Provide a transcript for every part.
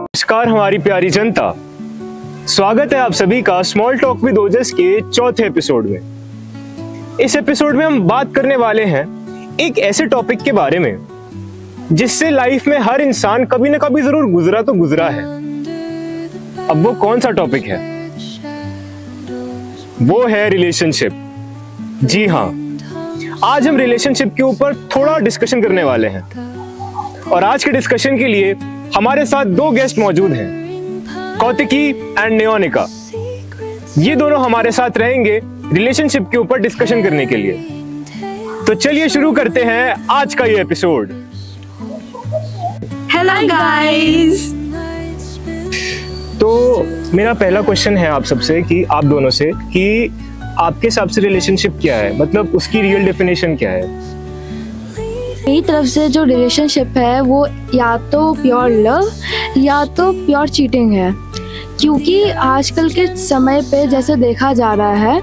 नमस्कार हमारी प्यारी जनता, स्वागत है आप सभी का स्मॉल टॉक विद ओजस के चौथे एपिसोड में। इस एपिसोड में हम बात करने वाले हैं एक ऐसे टॉपिक के बारे में जिससे लाइफ में हर इंसान कभी ना कभी जरूर गुजरा है। अब वो कौन सा टॉपिक है? वो है रिलेशनशिप। जी हाँ, आज हम रिलेशनशिप के ऊपर थोड़ा डिस्कशन करने वाले हैं और आज के डिस्कशन के लिए हमारे साथ दो गेस्ट मौजूद हैं, कौतिकी एंड नियोनिका। ये दोनों हमारे साथ रहेंगे रिलेशनशिप के ऊपर डिस्कशन करने के लिए। तो चलिए शुरू करते हैं आज का ये एपिसोड। Hello guys. तो मेरा पहला क्वेश्चन है आप सबसे कि आप दोनों से कि आपके हिसाब से रिलेशनशिप क्या है, मतलब उसकी रियल डेफिनेशन क्या है? मेरी तरफ से जो रिलेशनशिप है वो या तो प्योर लव या तो प्योर चीटिंग है, क्योंकि आजकल के समय पे जैसे देखा जा रहा है,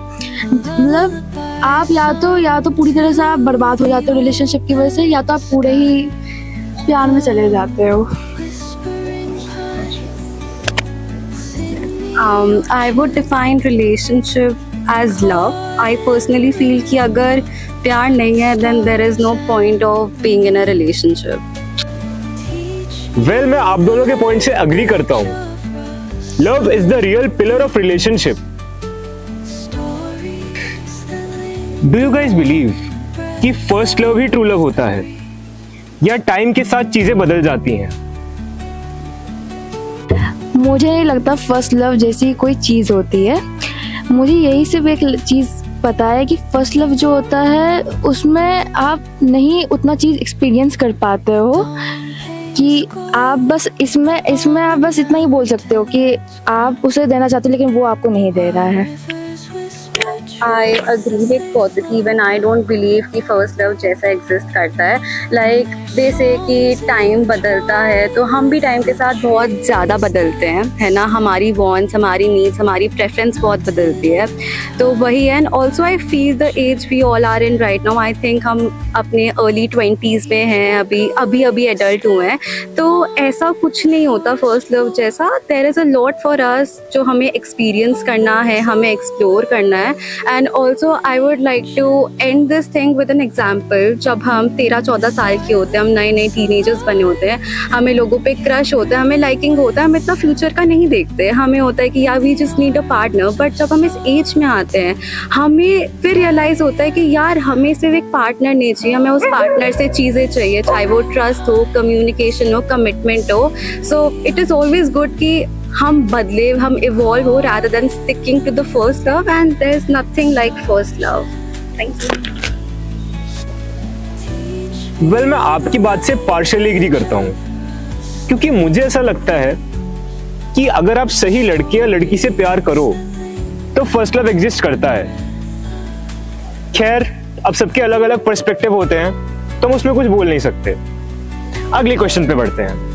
मतलब आप या तो पूरी तरह से आप बर्बाद हो जाते हो रिलेशनशिप की वजह से, या तो आप पूरे ही प्यार में चले जाते हो। I would define relationship as love. I personally feel कि अगर प्यार नहीं है then there is no point of being in a relationship. Well, मैं आप दोनों के पॉइंट से अग्री करता हूँ। Love is the real pillar of relationship. Do you guys believe कि first love ही true love होता है, या टाइम के साथ चीजें बदल जाती हैं? मुझे नहीं लगता फर्स्ट लव जैसी कोई चीज़ होती है। मुझे यही सिर्फ एक चीज़ पता है कि फर्स्ट लव जो होता है उसमें आप नहीं उतना चीज़ एक्सपीरियंस कर पाते हो कि आप बस इसमें आप बस इतना ही बोल सकते हो कि आप उसे देना चाहते हो लेकिन वो आपको नहीं दे रहा है। I agree with Kautiki when I don't believe कि first love जैसा exist करता है। Like they say कि time बदलता है, तो हम भी time के साथ बहुत ज़्यादा बदलते हैं, है ना। हमारी wants, हमारी needs, हमारी preference बहुत बदलती है, तो वही है। And also I feel the age we all are in right now, I think हम अपने early 20s में हैं, अभी adult हुए हैं, तो ऐसा कुछ नहीं होता first love जैसा। There is a lot for us जो हमें experience करना है, हमें explore करना है। And also I would like to end this thing with an example। जब हम 13-14 साल के होते हैं, हम नए टीनेजर्स बने होते हैं, हमें लोगों पे क्रश होता है, हमें लाइकिंग होता है, हम इतना फ्यूचर का नहीं देखते, हमें होता है कि यार we just need a partner. But जब हम इस एज में आते हैं, हमें फिर रियलाइज़ होता है कि यार हमें सिर्फ एक पार्टनर नहीं चाहिए, हमें उस पार्टनर से चीज़ें चाहिए, चाहे वो ट्रस्ट हो, कम्युनिकेशन हो, कमिटमेंट हो। So it is always good कि हम बदले, हम इवॉल्व हो rather than sticking to the first love, and there is nothing like first love. Thank you. Well, मैं आपकी बात से पार्शियली एग्री करता हूँ, क्योंकि मुझे ऐसा लगता है कि अगर आप सही लड़के या लड़की से प्यार करो तो फर्स्ट लव एग्जिस्ट करता है। खैर, अब सबके अलग अलग पर्सपेक्टिव होते हैं, तो हम उसमें कुछ बोल नहीं सकते। अगले क्वेश्चन पे बढ़ते हैं।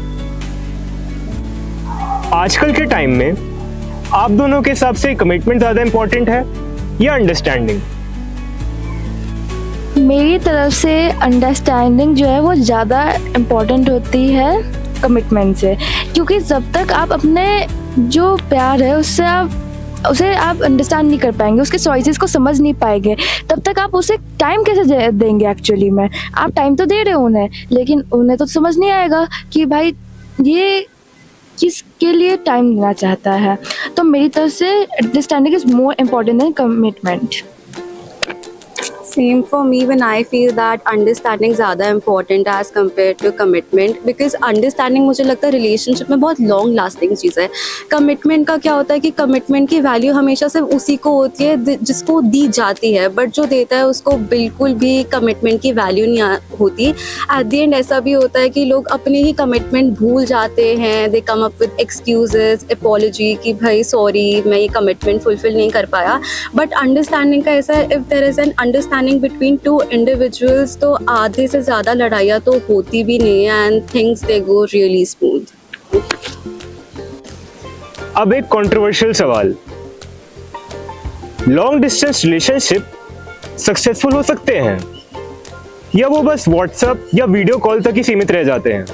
आजकल के टाइम में आप दोनों के हिसाब से कमिटमेंट ज्यादा इंपॉर्टेंट है या अंडरस्टैंडिंग? मेरी तरफ से अंडरस्टैंडिंग जो है वो ज़्यादा इम्पोर्टेंट होती है कमिटमेंट से, क्योंकि जब तक आप अपने जो प्यार है उसे आप अंडरस्टैंड नहीं कर पाएंगे, उसके चॉइसेस को समझ नहीं पाएंगे, तब तक आप उसे टाइम कैसे देंगे? एक्चुअली में आप टाइम तो दे रहे हो उन्हें, लेकिन उन्हें तो समझ नहीं आएगा कि भाई ये किसके लिए टाइम देना चाहता है। तो मेरी तरफ से understanding is more important then commitment. Same for me when I feel that understanding ज़्यादा important as compared to commitment, because understanding मुझे लगता है relationship में बहुत long lasting चीज़ है। commitment का क्या होता है कि commitment की value हमेशा सिर्फ उसी को होती है जिसको दी जाती है, but जो देता है उसको बिल्कुल भी commitment की value नहीं होती। at the end ऐसा भी होता है कि लोग अपने ही commitment भूल जाते हैं, they come up with excuses, apology कि भाई sorry मैं ये commitment fulfill नहीं कर पाया। but understanding का ऐसा है, if there is an understanding between two individuals, तो आधे से ज़्यादा लड़ाइयाँ तो होती भी नहीं है, and things they go really smooth. अब एक कंट्रोवर्शियल सवाल, लॉन्ग डिस्टेंस रिलेशनशिप सक्सेसफुल हो सकते हैं या वो बस व्हाट्सएप या वीडियो कॉल तक ही सीमित रह जाते हैं?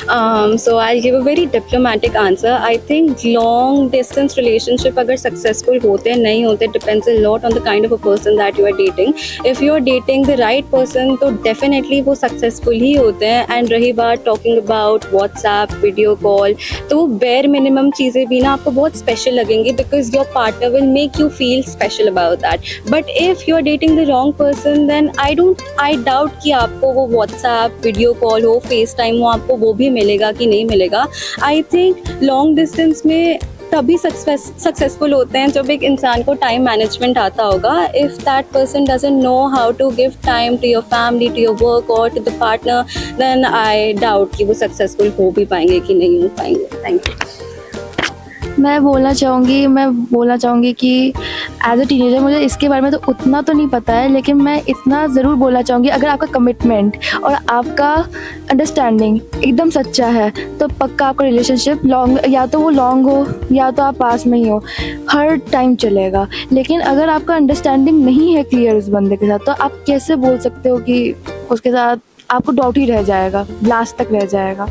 So I'll give a very diplomatic answer. I think long distance relationship अगर successful होते हैं नहीं होते depends a lot on the kind of a person that you are dating. If you are dating the right person तो definitely वो successful ही होते हैं. And रही बात talking about WhatsApp, video call, तो वो bare minimum चीज़ें भी ना आपको बहुत special लगेंगी because your partner will make you feel special about that. But if you are dating the wrong person then I doubt कि आपको वो WhatsApp, video call हो, FaceTime हो, आपको वो भी मिलेगा कि नहीं मिलेगा. I think long distance में तभी सक्सेसफुल होते हैं जब एक इंसान को टाइम मैनेजमेंट आता होगा. If that person doesn't know how to give time to your family, to your work और to the partner, then I doubt कि वो सक्सेसफुल हो भी पाएंगे कि नहीं हो पाएंगे. Thank you. मैं बोलना चाहूँगी कि एज अ टीनेजर मुझे इसके बारे में तो उतना तो नहीं पता है, लेकिन मैं इतना ज़रूर बोलना चाहूँगी, अगर आपका कमिटमेंट और आपका अंडरस्टैंडिंग एकदम सच्चा है तो पक्का आपका रिलेशनशिप लॉन्ग, या तो वो लॉन्ग हो या तो आप पास में ही हो, हर टाइम चलेगा. लेकिन अगर आपका अंडरस्टैंडिंग नहीं है क्लियर उस बंदे के साथ, तो आप कैसे बोल सकते हो कि उसके साथ आपको डाउट ही रह जाएगा, लास्ट तक रह जाएगा.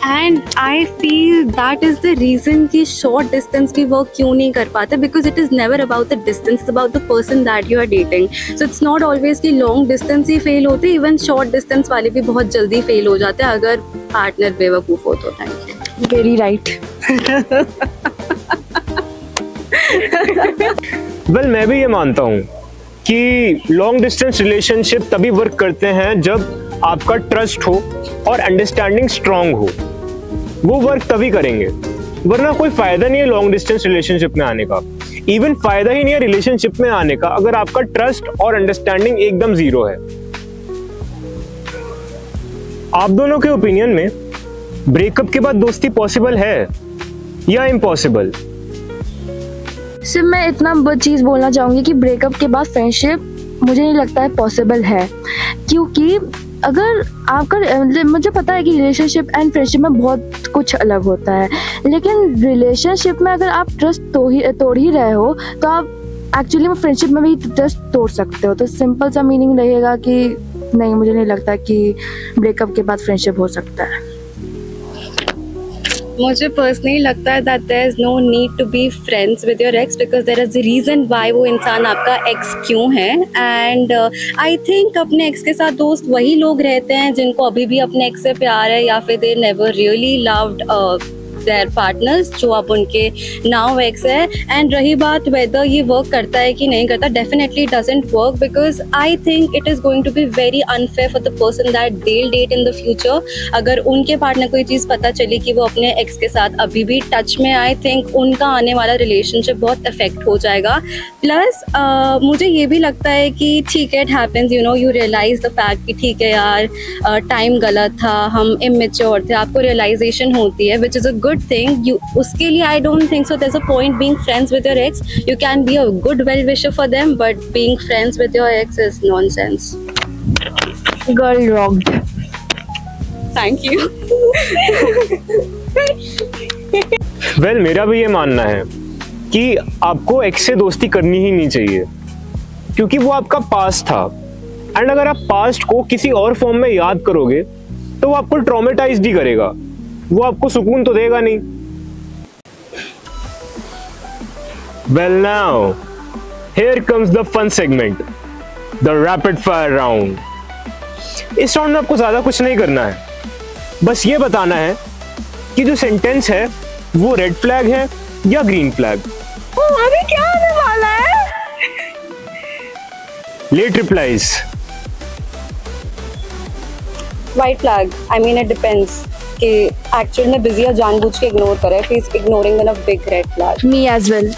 And I feel that is the reason कि short distance भी work क्यों नहीं कर पाते, because it is never about the distance, it's about the person that you are dating. So it's not always कि long distance ही fail होते, even short distance वाले भी बहुत जल्दी fail हो जाते हैं अगर partner बेवकूफ़ हो तो. Thank you. Very right. Well, मैं भी ये मानता हूँ कि लॉन्ग डिस्टेंस रिलेशनशिप तभी वर्क करते हैं जब आपका ट्रस्ट हो और अंडरस्टैंडिंग स्ट्रांग हो. वो वर्क तभी करेंगे, वरना कोई फायदा नहीं है लॉन्ग डिस्टेंस रिलेशनशिप में आने का. इवन फायदा ही नहीं है रिलेशनशिप में आने का अगर आपका ट्रस्ट और अंडरस्टैंडिंग एकदम जीरो है. आप दोनों के ओपिनियन में ब्रेकअप के बाद दोस्ती पॉसिबल है या इम्पॉसिबल? सिर्फ मैं इतना चीज़ बोलना चाहूँगी कि ब्रेकअप के बाद फ्रेंडशिप मुझे नहीं लगता है पॉसिबल है, क्योंकि अगर आपका, मुझे पता है कि रिलेशनशिप एंड फ्रेंडशिप में बहुत कुछ अलग होता है, लेकिन रिलेशनशिप में अगर आप ट्रस्ट तोड़ ही रहे हो तो आप एक्चुअली में फ्रेंडशिप में भी ट्रस्ट तोड़ सकते हो. तो सिंपल सा मीनिंग रहेगा कि नहीं, मुझे नहीं लगता कि ब्रेकअप के बाद फ्रेंडशिप हो सकता है. मुझे पर्सनली लगता है that there is no need to be friends with your ex because there is a reason why वो इंसान आपका एक्स क्यों है. एंड आई थिंक अपने एक्स के साथ दोस्त वही लोग रहते हैं जिनको अभी भी अपने एक्स से प्यार है, या फिर they never really loved there partners जो अब उनके नाउ एक्स है. एंड रही बात वेदर ये वर्क करता है कि नहीं करता, definitely doesn't work because I think it is going to be very unfair for the person that they date in the future. अगर उनके पार्टनर को ये चीज़ पता चली कि वो अपने एक्स के साथ अभी भी टच में, आई थिंक उनका आने वाला रिलेशनशिप बहुत अफेक्ट हो जाएगा. प्लस मुझे ये भी लगता है कि ठीक है, it happens, you know, you realise the fact कि ठीक है यार, टाइम गलत था, हम इमेच्योर थे, आपको रियलाइजेशन होती है, which is a good thing. You उसके लिए I don't think so there's a point being friends with your ex. You can be a good well wisher for them, but being friends with your ex is nonsense. Girl rocked. Thank you. Well, मेरा भी ये मानना है कि आपको x से दोस्ती करनी ही नहीं चाहिए, क्योंकि वो आपका पास्ट था. एंड अगर आप पास्ट को किसी और फॉर्म में याद करोगे तो वो आपको ट्रॉमेटाइज्ड ही करेगा, वो आपको सुकून तो देगा नहीं. Well now, here comes the fun segment, the rapid fire round. इस राउंड में आपको ज्यादा कुछ नहीं करना है, बस ये बताना है कि जो सेंटेंस है वो रेड फ्लैग है या ग्रीन फ्लैग. अभी क्या होने वाला है? Late replies. White flag. I mean it depends. कि एक्चुअल में बिजी या जानबूझ के इग्नोर करे. If he's ignoring then a big red flag. Me as well.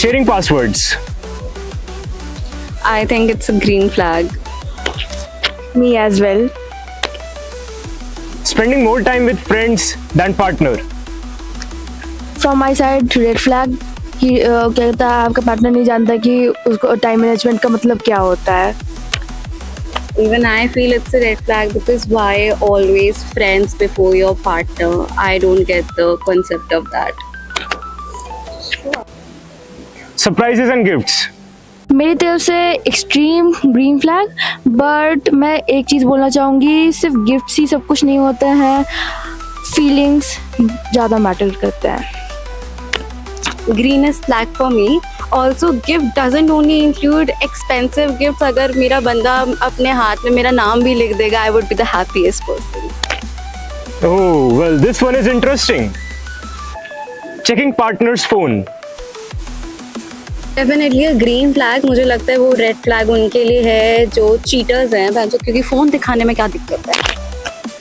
Sharing passwords. I think it's a green flag. Me as well. Spending more time with friends than partner. From my side red flag. कि कहता है आपका partner नहीं जानता कि उसको time management का मतलब क्या होता है. Even I feel it's a red flag because why always friends before your partner? I don't get the concept of that. Surprises and gifts. मेरी तरफ से एक्सट्रीम ग्रीन फ्लैग, बट मैं एक चीज़ बोलना चाहूँगी, सिर्फ गिफ्ट्स ही सब कुछ नहीं होते हैं, फीलिंग्स ज़्यादा मैटर करते हैं। Greenest flag for me. Also, gift doesn't only include expensive gifts. अगर मेरा बंदा अपने हाथ में मेरा नाम भी लिख देगा, I would be the happiest person. Oh, well, this one is interesting. Checking partner's phone. Definitely a green flag. मुझे लगता है वो red flag उनके लिए है जो cheaters हैं, क्योंकि फ़ोन दिखाने में क्या दिक्कत है।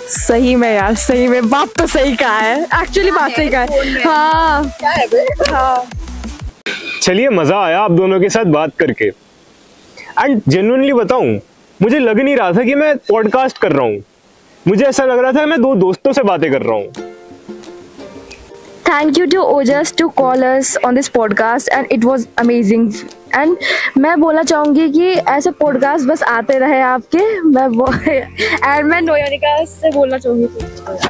सही में यार, सही में बात तो सही कहा है, एक्चुअली बात सही कहा है। हाँ क्या है बे? हाँ चलिए, मजा आया आप दोनों के साथ बात करके। एंड जेन्युइनली बताऊं, मुझे लग नहीं रहा था कि मैं पॉडकास्ट कर रहा हूँ, मुझे ऐसा लग रहा था कि मैं दो दोस्तों से बातें कर रहा हूँ। Thank you to Ojas to call us on this podcast and it was amazing. And मैं बोलना चाहूँगी कि ऐसे पॉडकास्ट बस आते रहे आपके। मैं नोयोनिका से बोलना चाहूँगी।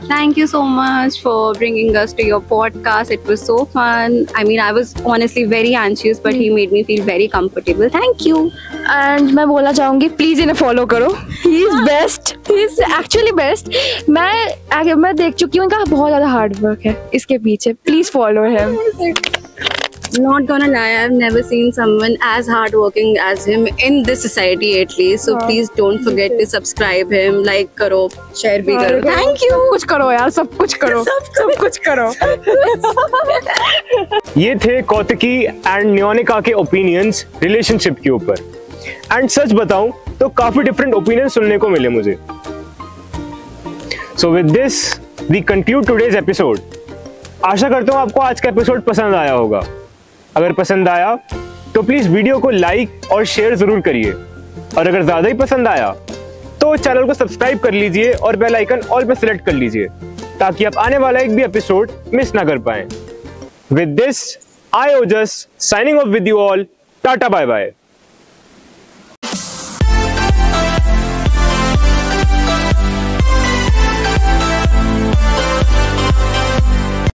Thank you so much for bringing us to your podcast. It was so fun. I mean, I was honestly very anxious, but he made me feel very comfortable. Thank you. And मैं बोलना चाहूँगी please इन्हें follow करो। He is best. He is actually best. मैं देख चुकी हूँ, इनका बहुत ज़्यादा हार्ड वर्क है इसके पीछे। Please follow him. Not gonna lie, I've never seen someone as hardworking as him in this society at least. So please don't forget to subscribe him, like करो, share भी करो. Thank you. कुछ करो यार, सब कुछ करो, सब कुछ करो। ये थे कौतिकी एंड न्योनिका के ओपिनियंस रिलेशनशिप के ऊपर। एंड सच बताऊं तो काफी डिफरेंट ओपिनियन सुनने को मिले मुझे। So with this we conclude today's episode. आशा करता हूं आपको आज का एपिसोड पसंद आया होगा। अगर पसंद आया तो प्लीज वीडियो को लाइक और शेयर जरूर करिए, और अगर ज्यादा ही पसंद आया तो चैनल को सब्सक्राइब कर लीजिए और बेल आइकन ऑल पे सिलेक्ट कर लीजिए, ताकि आप आने वाला एक भी एपिसोड मिस ना कर पाएं। With this I Ojas signing off with you all. Tata bye bye.